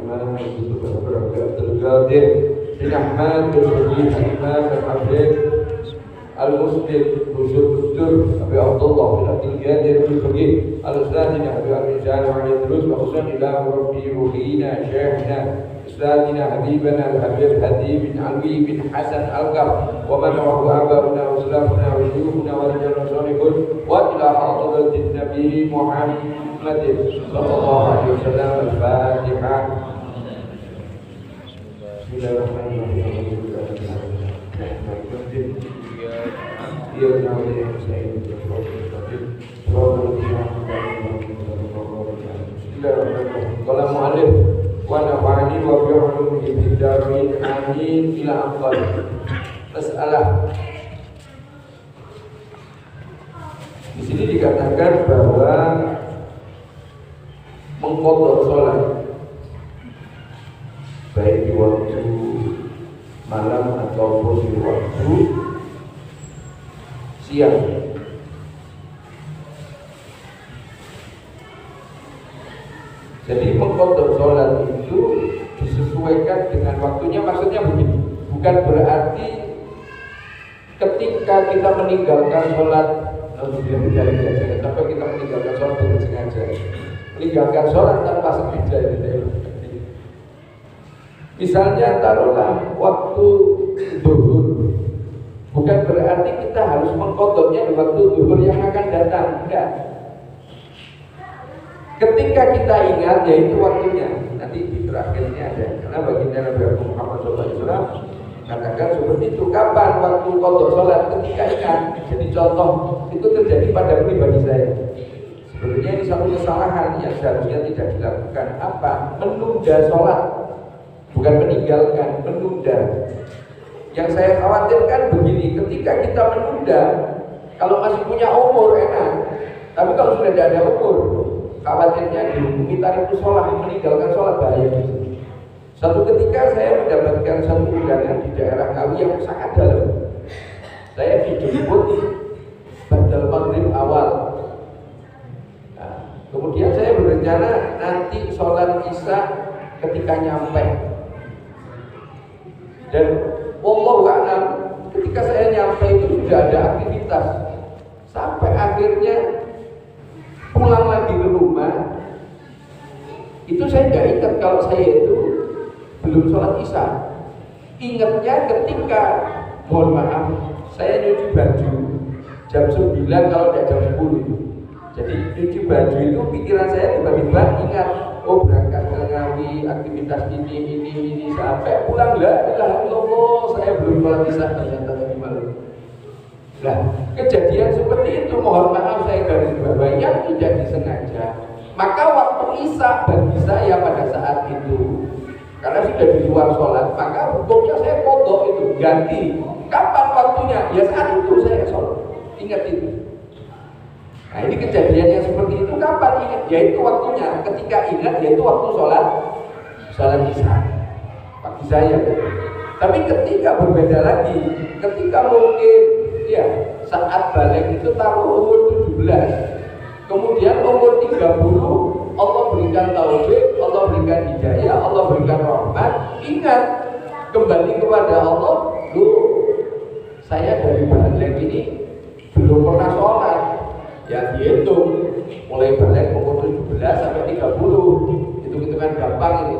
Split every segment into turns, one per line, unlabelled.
الإمام الدكتور عبد القادر بن أحمد بن حبيب الإمام الحبيب المسلم الدكتور أبي عبد الله بن عبد القادر بن حبيب الأستاذنا أبي الميزان وعلي الدروس وخصوصا إلى مربي روحينا شيخنا أستاذنا حبيبنا الحبيب هدي بن علوي بن حسن القب ومن معه آباؤنا وأسلافنا وشيوخنا ورجال صالحون وإلى حضرة النبي محمد صلى الله عليه وسلم. الفاتحة. بسم الله الرحمن الرحيم. Qala mu'allif wa nafa'ani wa bi'ulumihi fid darin amin ila afdal. Masalah. Di sini dikatakan bahwa mengqadha salat baik di waktu malam ataupun di waktu siang. Jadi mengqadha salat itu disesuaikan dengan waktunya, maksudnya begini, bukan berarti ketika kita meninggalkan salat jangan sampai kita meninggalkan salat dengan sengaja, meninggalkan salat tanpa sengaja gitu. Misalnya taruhlah waktu zuhur, bukan berarti kita harus mengqadhanya di waktu zuhur yang akan datang, enggak. Ketika kita ingat, yaitu waktunya. Nanti di terakhirnya ada. Karena baginda Nabi Muhammad SAW katakan seperti itu. Kapan waktu qadha salat? Ketika ingat. Jadi contoh itu terjadi pada pribadi saya. Sebenarnya ini satu kesalahan yang seharusnya tidak dilakukan. Apa? Menunda salat, bukan meninggalkan, menunda. Yang saya khawatirkan begini, ketika kita menunda, kalau masih punya umur enak, tapi kalau sudah tidak ada umur, khawatirnya dihukumi tarikh sholat, meninggalkan sholat bahaya. Satu ketika saya mendapatkan satu undangan di daerah Ngawi yang sangat dalam. Saya dijemput badal maghrib awal. Nah, kemudian saya berencana nanti sholat isya ketika nyampe. Dan wallahu a'lam, ketika saya nyampe itu sudah ada aktivitas. Sampai akhirnya pulang lagi ke rumah, itu saya nggak ingat kalau saya itu belum sholat isya. Ingatnya ketika, mohon maaf, saya nyuci baju jam 9 kalau tidak jam 10. Jadi nyuci baju itu pikiran saya tiba-tiba ingat, oh berangkat ke Ngawi, aktivitas ini sampai pulang lah, Allah saya belum sholat isya ternyata tadi malam. Nah, kejadian seperti itu mohon maaf saya garis bawahi yang tidak disengaja. Maka waktu isya bagi saya pada saat itu, karena sudah di luar sholat, maka hukumnya saya qadha itu, ganti. Kapan waktunya? Ya saat itu saya sholat. Ingat itu. Nah ini kejadian yang seperti itu kapan ingat? Yaitu waktunya. Ketika ingat yaitu waktu sholat isya. Bagi saya. Tapi ketika berbeda lagi, ketika mungkin ya saat balik itu taruh umur 17, kemudian umur 30 Allah berikan taufik, Allah berikan hidayah, Allah berikan rahmat. Ingat kembali kepada Allah. Saya dari balik ini belum pernah sholat. Ya dihitung mulai balik umur 17 sampai 30, hitung-hitungan gampang ini.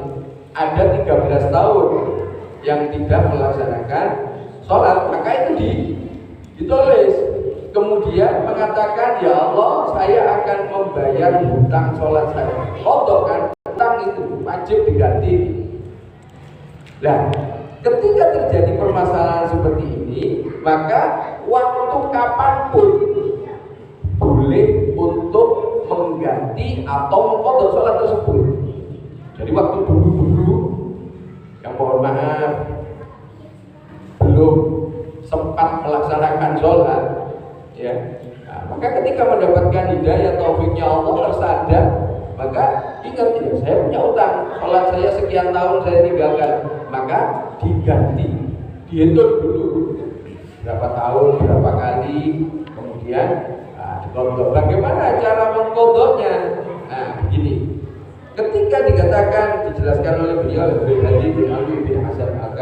Ada 13 tahun yang tidak melaksanakan sholat, maka itu ditulis, kemudian mengatakan ya Allah saya akan membayar hutang sholat saya. Qadha kan, hutang itu wajib diganti. Nah, ketika terjadi permasalahan seperti ini, maka waktu kapanpun boleh untuk mengganti atau mengqadha sholat tersebut. Jadi waktu dulu yang mohon maaf belum sempat melaksanakan sholat, ya. Nah, maka ketika mendapatkan hidayah taufiknya Allah tersadar, maka ingat ya saya punya utang, sholat saya sekian tahun saya tinggalkan, maka diganti, dihitung dulu berapa tahun, berapa kali, kemudian bagaimana cara mengqadhanya. Nah begini, ketika dikatakan dijelaskan oleh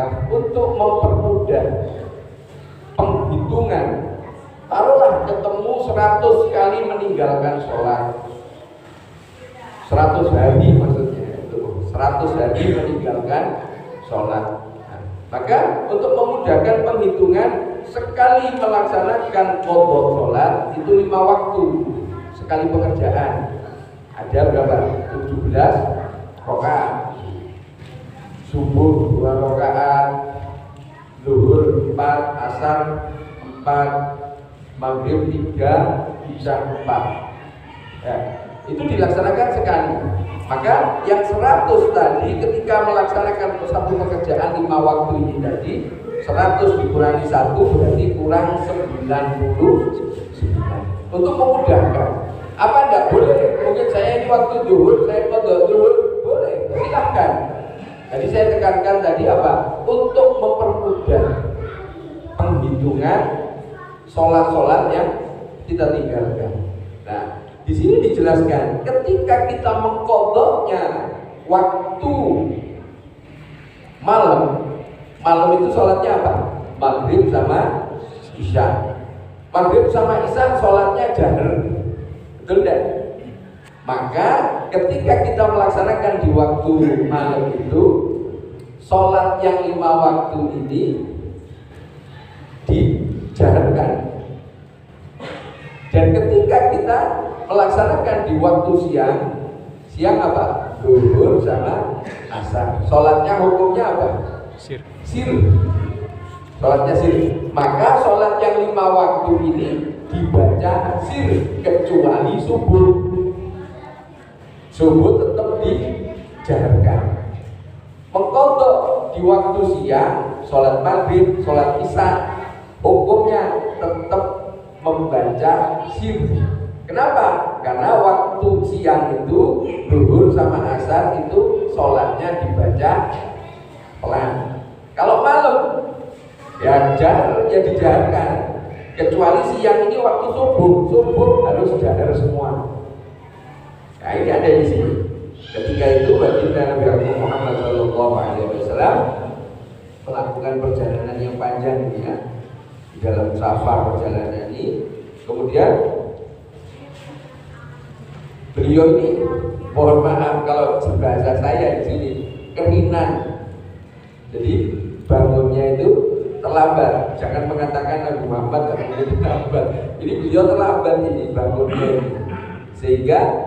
wakaf untuk mempermudah penghitungan. Taruhlah ketemu 100 kali meninggalkan sholat, 100 hari maksudnya itu, 100 hari meninggalkan sholat. Nah, maka untuk memudahkan penghitungan, sekali melaksanakan qadha sholat itu 5 waktu sekali pengerjaan. Ada berapa? 17 rakaat. Subuh 2 rakaat, zuhur 4, asar 4, maghrib 3, isya 4. Ya, itu dilaksanakan sekali. Maka yang 100 tadi ketika melaksanakan satu pekerjaan 5 waktu ini tadi, 100 dikurangi 1 berarti kurang 99. Untuk memudahkan. Apa enggak boleh? Mungkin saya ini waktu zuhur, saya qadha zuhur, boleh, silahkan. Jadi saya tekankan tadi apa? Untuk mempermudah penghitungan sholat-sholat yang kita tinggalkan. Nah, di sini dijelaskan ketika kita mengqadhanya waktu malam itu sholatnya apa? Maghrib sama isya. Maghrib sama isya sholatnya jahar, betul tidak? Maka ketika kita melaksanakan di waktu malam itu, sholat yang 5 waktu ini dijaharkan. Dan ketika kita melaksanakan di waktu siang apa? Zuhur sama asar. Sholatnya hukumnya apa? Sir. Sholatnya sir. Maka sholat yang 5 waktu ini dibaca sir kecuali subuh. Subuh tetap dijaharkan. Mengqadha di waktu siang, sholat maghrib, sholat isya, hukumnya tetap membaca sir. Kenapa? Karena waktu siang itu zuhur sama asar itu sholatnya dibaca pelan. Kalau malam ya dijaharkan. Kecuali siang ini waktu subuh harus jahar semua. Nah, ini ada di sini. Ketika itu baginda Nabi Muhammad SAW melakukan perjalanan yang panjang ini ya, di dalam safar perjalanan ini. Kemudian beliau ini, mohon maaf kalau bahasa saya di sini, keminan. Jadi bangunnya itu terlambat. Jangan mengatakan Nabi Muhammad terlambat. Ini beliau terlambat ini bangunnya ini. Sehingga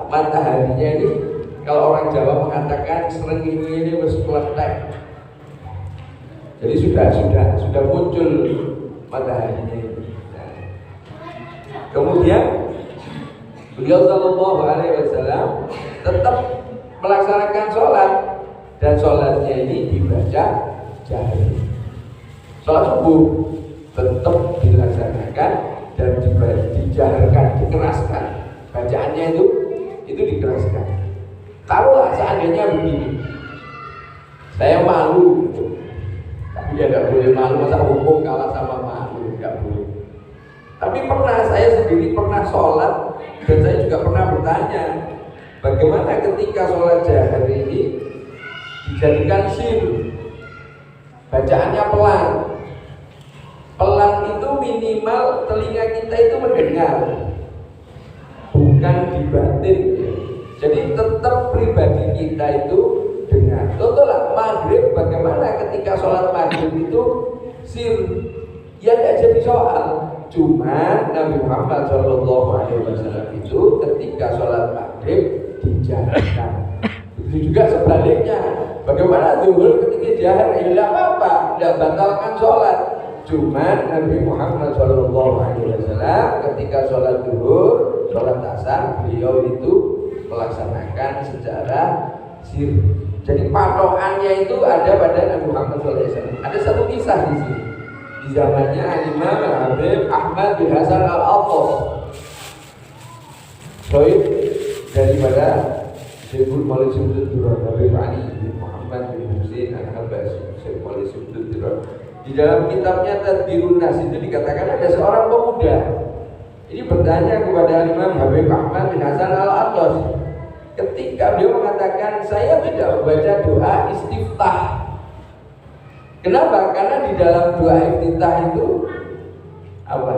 mataharinya ini, kalau orang Jawa mengatakan srengenge ini wis kletek. Jadi sudah muncul mataharinya ini. Nah, kemudian beliau sallallahu alaihi wasallam tetap melaksanakan sholat, dan sholatnya ini dibaca jahar. Sholat subuh tetap dilaksanakan dan dijaharkan, dikeraskan. Bacaannya itu dikeraskan. Taruhlah seandainya begini, saya malu, tapi ya nggak boleh malu, masa hukum kalah sama malu, nggak boleh. Tapi saya sendiri pernah sholat, dan saya juga pernah bertanya, bagaimana ketika sholat jahar ini dijadikan sir, bacaannya pelan. Pelan itu minimal telinga kita itu mendengar, bukan di batin. Jadi tetap pribadi kita itu dengar. Contohlah maghrib, bagaimana ketika sholat maghrib itu sir, ya tidak jadi soal. Cuma Nabi Muhammad SAW itu ketika sholat maghrib dijaharkan. Begitu juga sebaliknya. Bagaimana zuhur ketika jahar? Ya tidak apa-apa, tidak batalkan sholat. Cuma Nabi Muhammad SAW ketika sholat zuhur, sholat asar, beliau itu melaksanakan secara sir. Jadi patokannya itu ada pada Nabi Muhammad SAW. Ada satu kisah di sini. Di zamannya Imam Habib Ahmad bin Hasan Al-Attas, Soib daripada Syekh Malik Sumdud Habib Ali bin Muhammad bin Husain Al-Abbas, Syekh Malik Sumdud. Di dalam kitabnya Tadbirun Nas itu dikatakan ada seorang pemuda ini bertanya kepada Imam Habib Ahmad bin Hasan Al-Attas, ketika beliau mengatakan saya tidak membaca doa istiftah. Kenapa? Karena di dalam doa istiftah itu apa?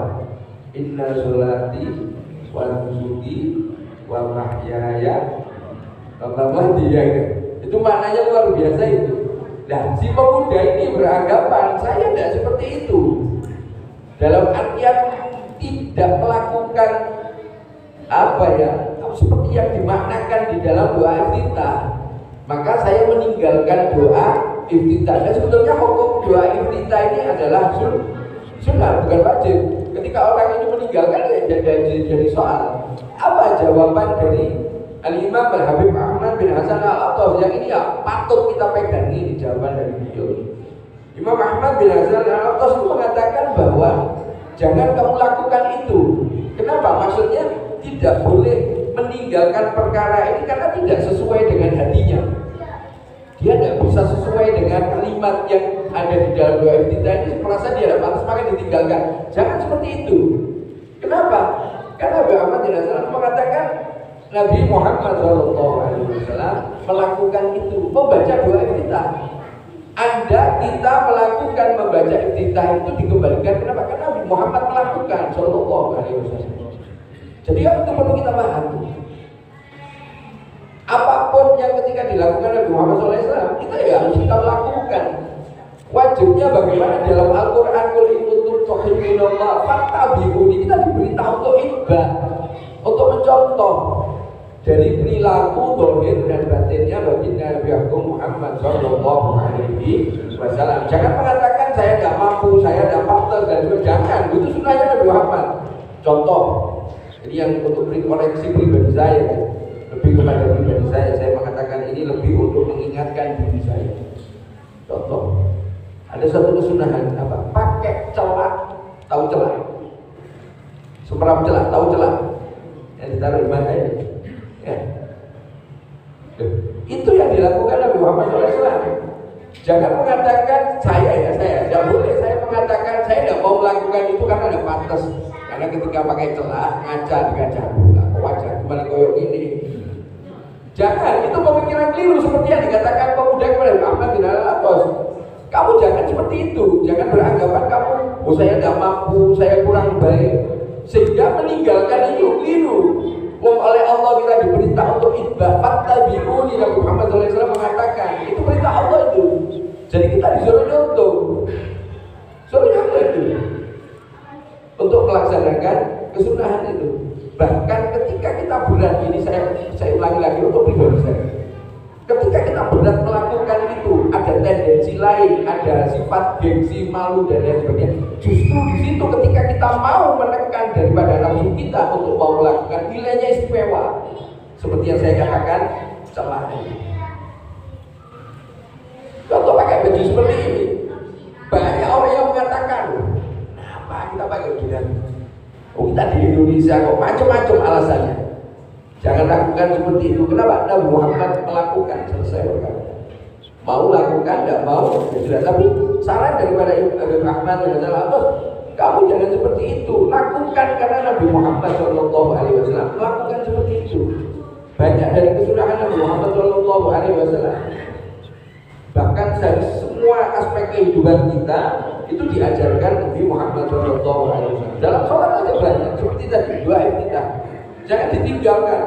Inna sholati wa nusuki wa mahyaya wa mamati. Itu maknanya luar biasa itu. Nah, si pemuda ini beranggapan saya tidak seperti itu. Dalam artian tidak melakukan apa ya, seperti yang dimaknakan di dalam doa iftitah. Maka saya meninggalkan doa iftitah. Dan sebetulnya hukum doa iftitah ini adalah sunnah, bukan wajib. Ketika orang ini meninggalkan jadi soal. Apa jawaban dari Al-Imam Al-Habib Ahmad bin Hasan Al-Attas yang ini ya patut kita pegang ini jawaban dari beliau. Imam Ahmad bin Hasan Al-Attas itu mengatakan bahwa jangan kamu lakukan itu. Kenapa? Maksudnya tidak boleh meninggalkan perkara ini karena tidak sesuai dengan hatinya. Dia tidak bisa sesuai dengan kalimat yang ada di dalam doa iftitah ini, merasa dia tidak pantas maka ditinggalkan. Jangan seperti itu. Kenapa? Karena Abu Ahmad bin Hasan mengatakan Nabi Muhammad SAW melakukan itu, membaca doa iftitah. Anda kita melakukan membaca iftitah itu dikembalikan kenapa? Karena Nabi Muhammad melakukan SAW. Jadi itu perlu kita pahami. Apapun yang ketika dilakukan Nabi Muhammad SAW, kita ya harus kita lakukan. Wajibnya bagaimana dalam Al-Quran qul in kuntum tuhibbunallah fattabi'uni, kita diberitahu untuk itba, untuk mencontoh dari perilaku zahir dan batinnya bagi Nabi Muhammad Shallallahu Alaihi Wasallam. Jangan mengatakan saya tidak mampu, saya tidak pantas dan sebagainya. Jangan, itu sunnahnya Nabi Muhammad. Contoh, ini yang untuk koreksi pribadi saya, lebih kepada pribadi saya mengatakan ini lebih untuk mengingatkan diri saya. Contoh, ada satu kesunahan apa? Pakai celak, tahu celak? Semerap celak, tahu celak? Yang ditaruh di mana ya? Ya. Itu yang dilakukan Nabi Muhammad SAW. Jangan mengatakan saya, tidak boleh saya mengatakan saya tidak mau melakukan itu karena tidak pantas. Karena ketika pakai celak ngaca dengan jambul, wajah kembali koyok ini. Jangan, itu pemikiran keliru seperti yang dikatakan pemuda kepada Ahmad bin Al-Attas. Kamu jangan seperti itu, jangan beranggapan kamu, saya tidak mampu, saya kurang baik, sehingga meninggalkan itu keliru. Oleh Allah kita diperintah untuk itba, fattabi'uni. Nabi Muhammad SAW mengatakan itu perintah Allah itu. Jadi kita disuruh nyontoh, suruh nyontoh itu untuk melaksanakan kesunahan itu. Bahkan ketika kita berat, ini saya ulangi lagi untuk pribadi saya. Ketika kita berat melakukan itu, ada tendensi lain, ada sifat gengsi, malu dan lain sebagainya. Justru di situ ketika kita mau menekan daripada nafsu kita untuk mau melakukan, nilainya istimewa. Seperti yang saya katakan, celah. Contoh pakai baju seperti ini, banyak orang yang mengatakan, apa kita pakai begini? Oh, kita di Indonesia kok macam-macam alasannya. Jangan lakukan seperti itu. Kenapa? Nabi Muhammad melakukan, selesai perkara. Mau lakukan, tidak mau, ya sudah. Tapi saran daripada Ibnu Ahmad dan Al-Attas, kamu jangan seperti itu. Lakukan karena Nabi Muhammad SAW melakukan seperti itu. Banyak dari kesunahan Nabi Muhammad SAW. Bahkan dari semua aspek kehidupan kita itu diajarkan Nabi Muhammad SAW. Dalam sholat saja banyak, seperti tadi doa iftitah. Jangan ditinggalkan.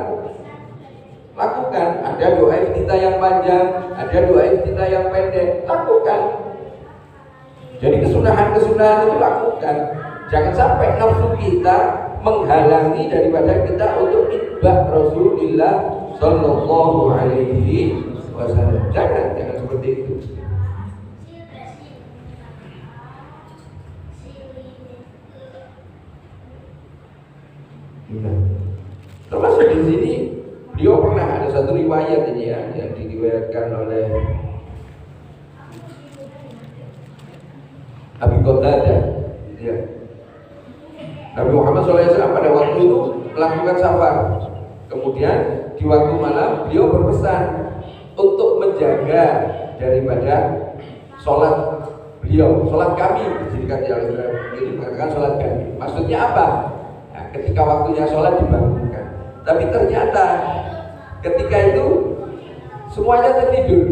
Lakukan. Ada doa iftitah yang panjang, ada doa iftitah yang pendek. Lakukan. Jadi kesunahan-kesunahan itu lakukan. Jangan sampai nafsu kita menghalangi daripada kita untuk itba Rasulullah Sallallahu Alaihi Wasallam. Jangan seperti itu. Termasuk di sini beliau pernah ada satu riwayat ini ya, yang diriwayatkan oleh Abi Qatadah. Ya. Nabi Muhammad SAW pada waktu itu melakukan safar. Kemudian di waktu malam beliau berpesan untuk menjaga daripada sholat beliau, sholat kami. Jadi mengatakan sholat kami. Maksudnya apa? Ketika waktunya sholat dibangunkan. Tapi ternyata Ketika itu semuanya tertidur.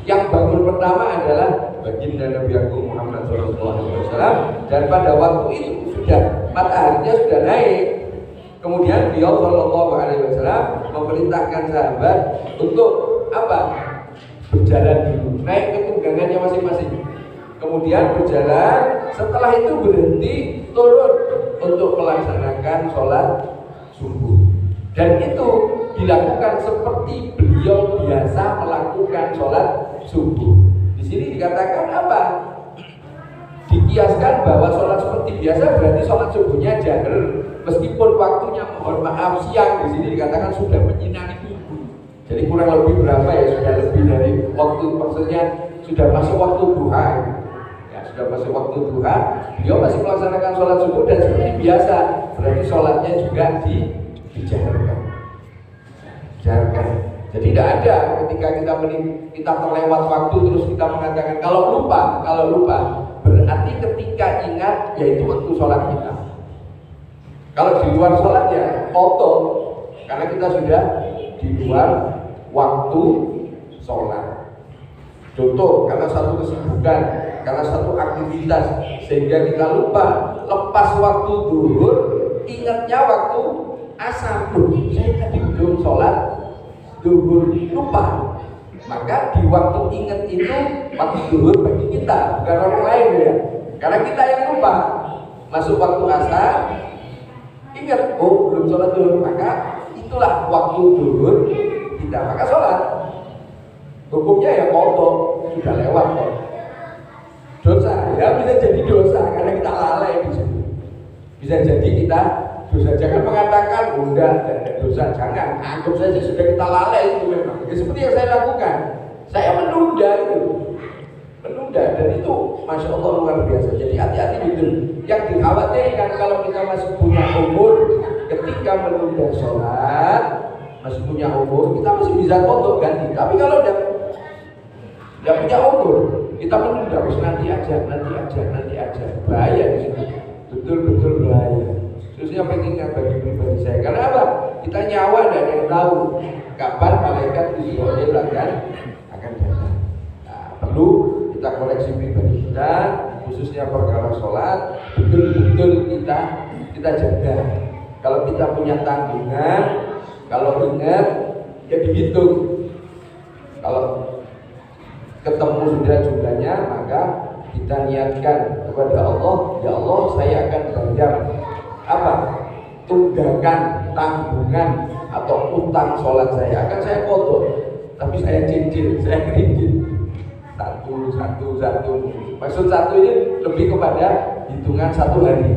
Yang bangun pertama adalah baginda Nabi Agung Muhammad SAW, dan pada waktu itu sudah mataharinya sudah naik. Kemudian beliau SAW memerintahkan sahabat untuk apa? Berjalan dulu, naik ke tunggangannya masing-masing. Kemudian berjalan, setelah itu berhenti, turun untuk melaksanakan sholat subuh. Dan itu dilakukan seperti beliau biasa melakukan sholat subuh. Di sini dikatakan apa? Dikiaskan bahwa sholat seperti biasa berarti sholat subuhnya jahar, meskipun waktunya mohon maaf siang. Di sini dikatakan sudah menyinari tubuh. Jadi kurang lebih berapa ya? Sudah lebih dari waktu, maksudnya sudah masuk waktu duha. Ya, sudah masuk waktu duha. Beliau masih melaksanakan sholat subuh dan seperti biasa. Berarti sholatnya juga dijaharkan. Jadi tidak ada ketika kita terlewat waktu terus kita mengatakan kalau lupa berarti ketika ingat yaitu waktu sholat kita. Kalau di luar sholat ya potong karena kita sudah di luar waktu sholat. Contoh, karena satu kesibukan, karena satu aktivitas sehingga kita lupa, lepas waktu zuhur ingatnya waktu asar. Saya tadi belum sholat zuhur, lupa. Maka di waktu ingat itu waktu zuhur bagi kita, bukan orang lain ya. Karena kita yang lupa. Masuk waktu asar, ingat, oh belum sholat zuhur, maka itulah waktu zuhur kita, maka sholat. Hukumnya ya potong, sudah lewat kok. Dosa, ya bisa jadi dosa karena kita lalai di situ. Bisa jadi kita dosa. Jangan mengatakan udah dosa, jangan. Anggap saja sudah kita lalai itu memang. Ya, seperti yang saya lakukan, saya menunda itu, dan itu masya Allah luar biasa. Jadi hati-hati betul. Yang dikhawatirkan kalau kita masih punya umur, ketika menunda sholat, masih punya umur, kita masih bisa kodok ganti. Tapi kalau udah punya umur, kita menunda, nanti aja, bahaya di situ. Betul-betul bahaya. Khususnya pentingnya bagi pribadi saya. Karena apa? Kita nyawa dan yang tahu kapan malaikat Israel akan datang. Nah, perlu kita koreksi pribadi kita, khususnya perkara sholat, betul-betul kita jaga. Kalau kita punya tanggungan, kalau ingat, ya dihitung. Kalau ketemu sudah jumlahnya, maka kita niatkan kepada Allah, ya Allah saya akan bayar apa? Tunggakan, tanggungan atau utang sholat saya akan saya kodok, tapi saya cicil, saya kredit satu. Maksud satu ini lebih kepada hitungan satu hari,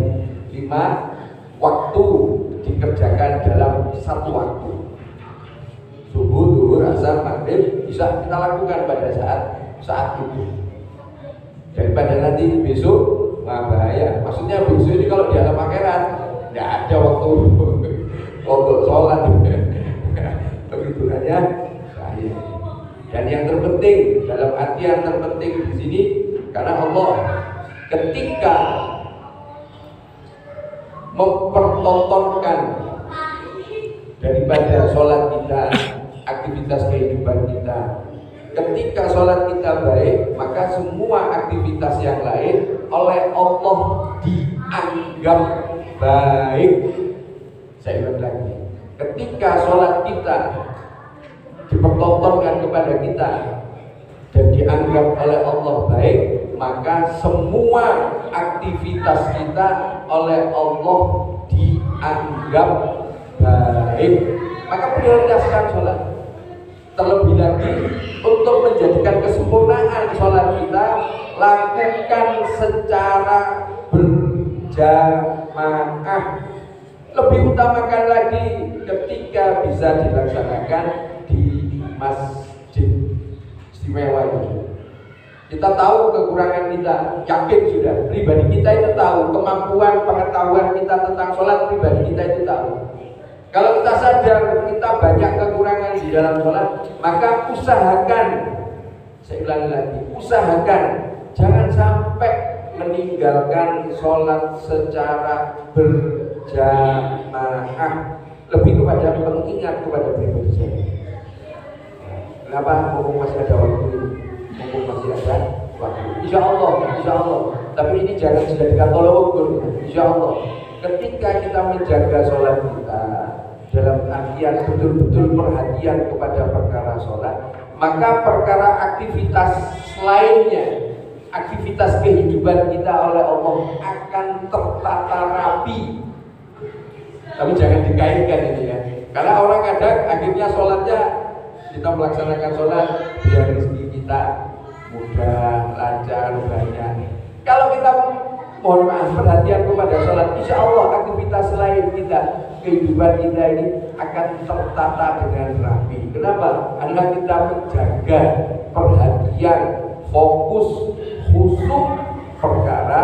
5 waktu dikerjakan dalam satu waktu. Subuh, zuhur, asar, maghrib bisa kita lakukan pada saat itu. Daripada nanti besok, wah bahaya. Maksudnya besok ini kalau di alam akhirat tidak ada waktu untuk sholat. Kehitungannya bahaya. Dan yang terpenting, dalam artian terpenting di sini, karena Allah ketika mempertontonkan daripada sholat kita, aktivitas kehidupan kita. Ketika sholat kita baik, maka semua aktivitas yang lain oleh Allah dianggap baik. Saya ulang lagi, ketika sholat kita dipertontonkan kepada kita dan dianggap oleh Allah baik, maka semua aktivitas kita oleh Allah dianggap baik. Maka prioritaskan sholat. Terlebih lagi untuk menjadikan kesempurnaan sholat kita, lakukan secara berjamaah. Lebih utamakan lagi ketika bisa dilaksanakan di masjid istimewa itu. Kita tahu kekurangan kita, yakin sudah. Pribadi kita itu tahu, kemampuan pengetahuan kita tentang sholat, pribadi kita itu tahu. Kalau kita sadar kita banyak kekurangan di dalam sholat, maka usahakan, saya ulangi lagi, usahakan jangan sampai meninggalkan sholat secara berjamaah. Lebih kepada pengingat kepada pribadi saya. Kenapa? Mumpung masih ada waktu. Mumpung masih ada waktu. Insya Allah. Tapi ini jangan dijadikan tolak ukur. Insya Allah. Ketika kita menjaga sholat kita dalam artian betul-betul perhatian kepada perkara sholat, maka perkara aktivitas lainnya, aktivitas kehidupan kita oleh Allah akan tertata rapi. Tapi jangan dikaitkan ini ya. Karena orang kadang akhirnya sholatnya, kita melaksanakan sholat biar rezeki kita mudah, lancar, banyak. Kalau kita mohon maaf perhatian kepada sholat, insya Allah aktivitas lain kita, kehidupan kita ini akan tertata dengan rapi. Kenapa? Karena kita menjaga perhatian, fokus, khusyuk perkara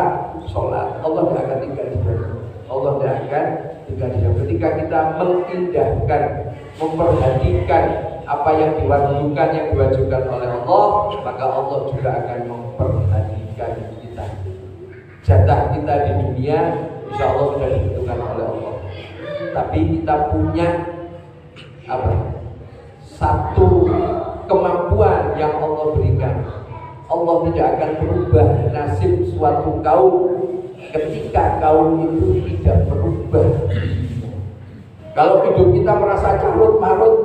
sholat. Allah tidak akan tinggal di sana. Allah tidak akan tinggal di sana. Ketika kita mengindahkan, memperhatikan apa yang diwajibkan, yang diwajibkan oleh Allah, maka Allah juga akan memperhatikan kita. Jatah kita di dunia insya Allah sudah ditentukan oleh Allah. Tapi kita punya apa? Satu kemampuan yang Allah berikan. Allah tidak akan berubah nasib suatu kaum ketika kaum itu tidak berubah. Kalau hidup kita merasa carut marut,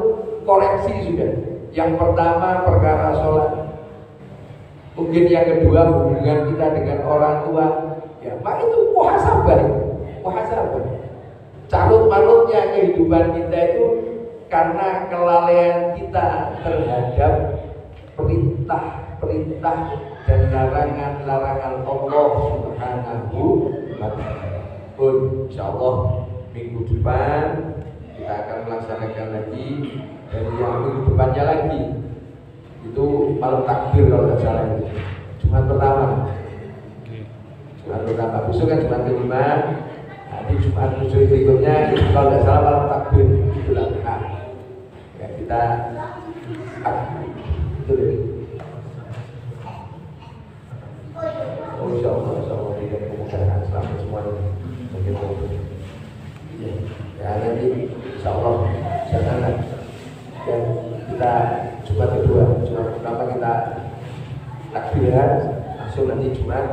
koreksi sudah. Yang pertama perkara sholat. Mungkin yang kedua hubungan kita dengan orang tua. Ya, maka itu muhasabah. Carut marutnya kehidupan kita itu karena kelalaian kita terhadap perintah dan larangan Allah Subhanahu wa ta'ala. Insyaallah minggu depan kita akan melaksanakan lagi, dan yang minggu depannya lagi itu malam takbir kalau tidak salah itu. Jumat pertama. Besok kan Jumat kelima. Nanti Jumat berikutnya kalau tidak salah malam takbir itu langkah. Ya kita itu deh. Insya Allah dengan kemudahan selamat semuanya. Ya nanti insya Allah jangan dan kita Jumat kedua, Jumat pertama kita takbiran, langsung nanti Jumat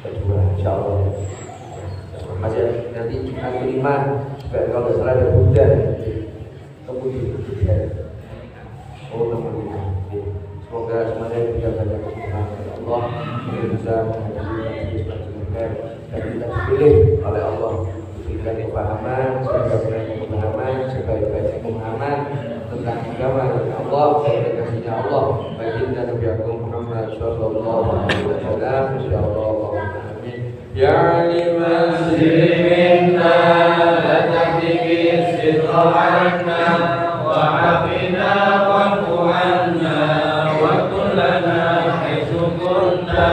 kedua insya Allah. Masih nanti Jumat kelima juga kalau tidak salah ada hujan kemudian kemudian semoga semuanya tidak banyak kesulitan Allah bisa menghadapi dan kita dipilih oleh Allah, diberikan kepahaman, sebaik-baiknya pemahaman tentang agama Allah dan kasihnya Allah bagi Nabi Agung Muhammad sallallahu alaihi wasallam. Insyaallah amin. Ya liman minna la tahdiqis sirrana wa afina wa'fu anna wa kullana haitsu kunna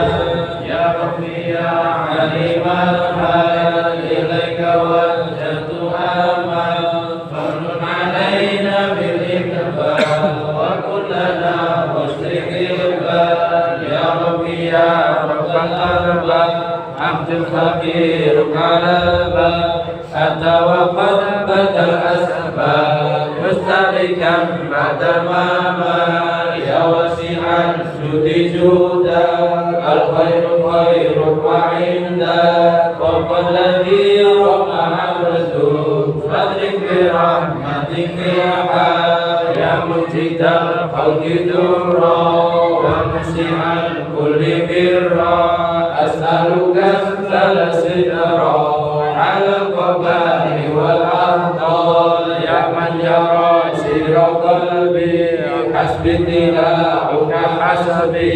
ya rabbi ya aliman hal ilaika wajhatu amal farun alaina bil iqbal wa kullana musriqil bal ya rabbi ya rabbal arbab abdul fakir qalaba atawaqad badal asbab mustarikan badamama ya wasi'an judi juda al khairu khairu wa inda wa qalladhi rama abdu fadrik bi rahmatik ya mujidal khalqi durra wa musi'al kulli birra as'aluka salasidra ala qabari wal ardal ya man yara sirra qalbi hasbi tilauka hasbi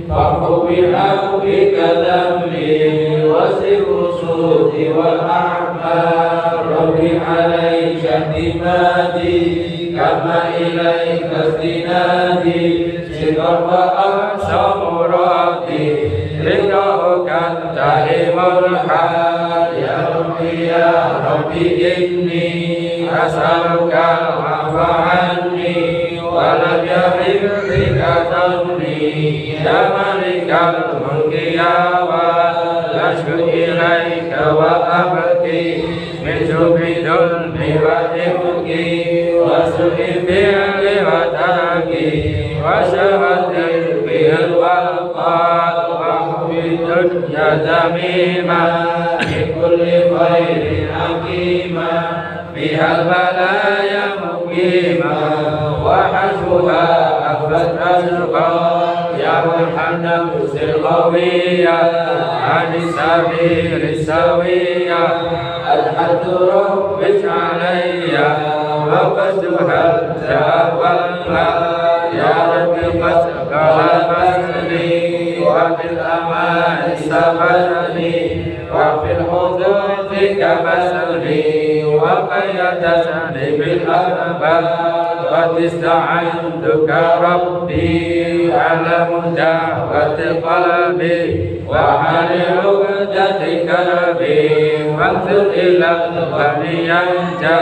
farhubi haubika dhambi wasiru sudi wal a'mal rabbi alaika dimadi kama ilaika istinadi sidra wa aqsa muradi ridhaka ta'imul hal ya rabbi inni as'aluka al-'afwa anni wa lam yahib bika dhanni ya malikal mulki ya wa lashku ilaika wa abdi min
بجبن بوحدك وسوء الفعل وترك وشهد البر والقال وحب الدنيا ذميمة بكل خير حكيمة بها البلايا مقيمة وحشوها أخذت أزرقا يا مرحم نفس القوية عن السبيل السوية الحد ربك علي وقصدها التأولها يا رب قصدك لمسني وبالأمان سبلني وفي الحدود كمسني وقيدتني بالأسباب قد استعنتك ربي على مداوة قلبي وحل عقدة كربي فانظر إلى الغني ينجى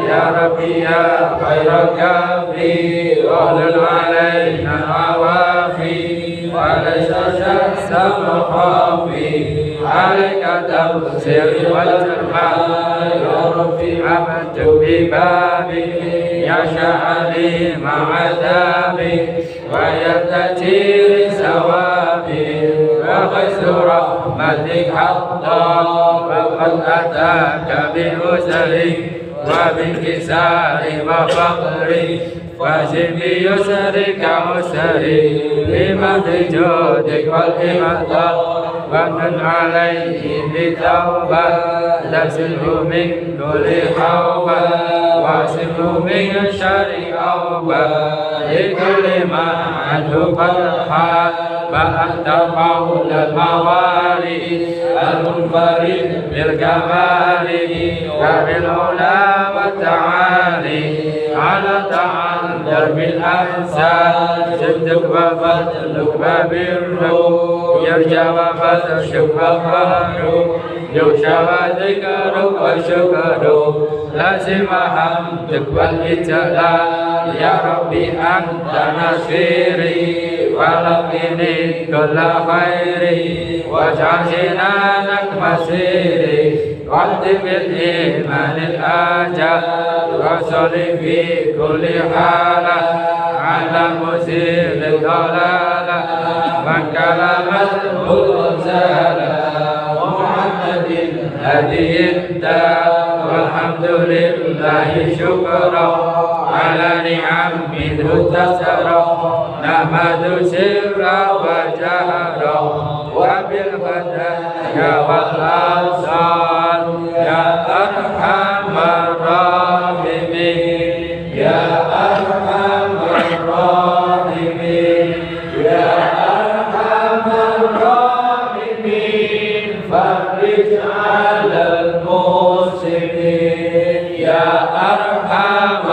يا ربي يا خير كافي واهلل علينا العوافي وليس شخص مخافي عليك تبصر والجرحى يا ربي عبدت ببابي يا شعري مع عذابي ويبتتي لثوابي وغيث رحمتك حقا وقد أتاك بأسري وبانكسار وفقري واجب بيسرك عسري بمد جودك والإمداد ومن عليه بتوبة تغسله من كل حوبة واعصمه من شر أوبة لكل ما عنه قد حال فأنت مولى الموالي المنفرد بالكمال وبالعلا والتعالي على تعذر بالأحسان جدك وفضلك وبرك يرجى وفتشك وفهرك يخشى وذكرك وشكرك لازم حمدك والإجلال يا ربي أنت نصيري ولقني كل خيري واجعل جنانك مسيري واهدم الإيمان الآجال وصلي في كل حالة على مسير الضلالة من كلمته زالة محمد هدي الدار والحمد لله شكرا على نعم منه تسرا نحمد سرا وجهرا وبالهدايا والأبصار يا أرحم الراحمين يا أرحم الراحمين يا أرحم الراحمين فرج على المسلمين يا أرحم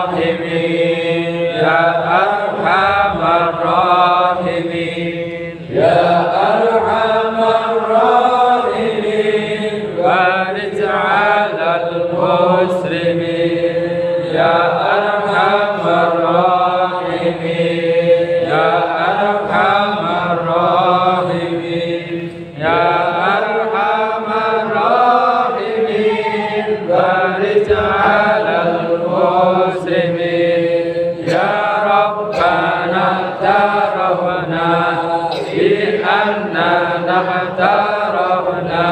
الراحمين يا أرحم الراحمين يا أرحم الراحمين فرج على المسلمين يا أرحم الراحمين يا أرحم الراحمين يا أرحم الراحمين فرج على المسلمين يا ربنا اعترفنا بأننا احترفنا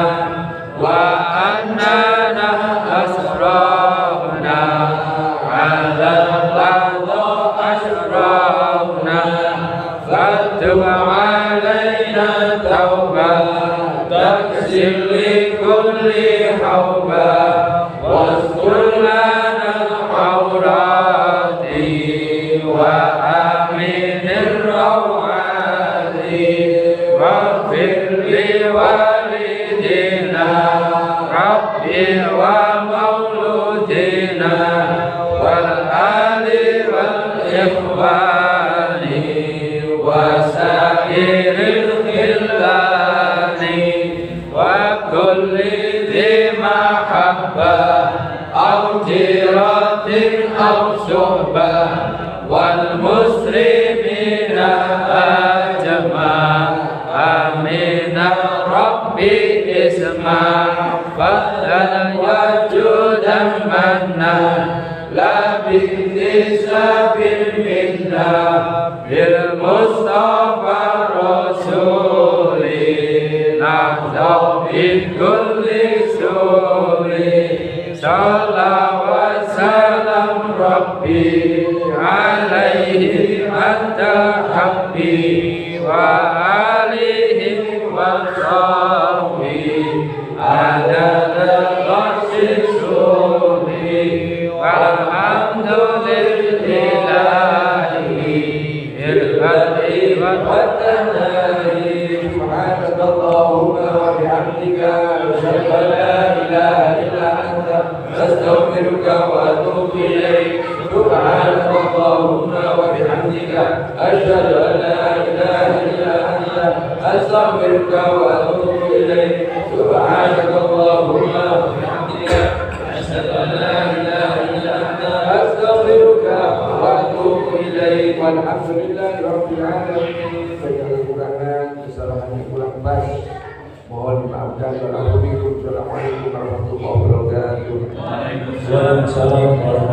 وأننا أسرفنا على الأرض أشرفنا فتب علينا توبة تغسل لكل حوبة واستر لنا العورات وآمن الروعات واغفر لوالدينا ربي ومولودنا والآل والإخوان وسائر الخلان وكل ذي محبة أو جيرة أو صحبة والمسلمين أجمع آمين ربي اسمع فضلا من كل سوء صلى وسلم ربي عليه حتى حبي وآله وصحبه عدد الرسول والحمد لله بالبدء والتنادي
سبحانك اللهم وبحمدك أشهد أن لا إله إلا أنت أستغفرك وأتوب إليك سبحانك اللهم وبحمدك أشهد أن لا إله إلا أنت أستغفرك وأتوب إليك سبحانك اللهم وبحمدك أشهد أن لا إله إلا أنت أستغفرك وأتوب إليك والحمد لله رب العالمين. Segala kekurangan, kesalahan yang kurang pas mohon dimaafkan. Assalamualaikum warahmatullahi wabarakatuh.
Waalaikumsalam warahmatullahi wabarakatuh.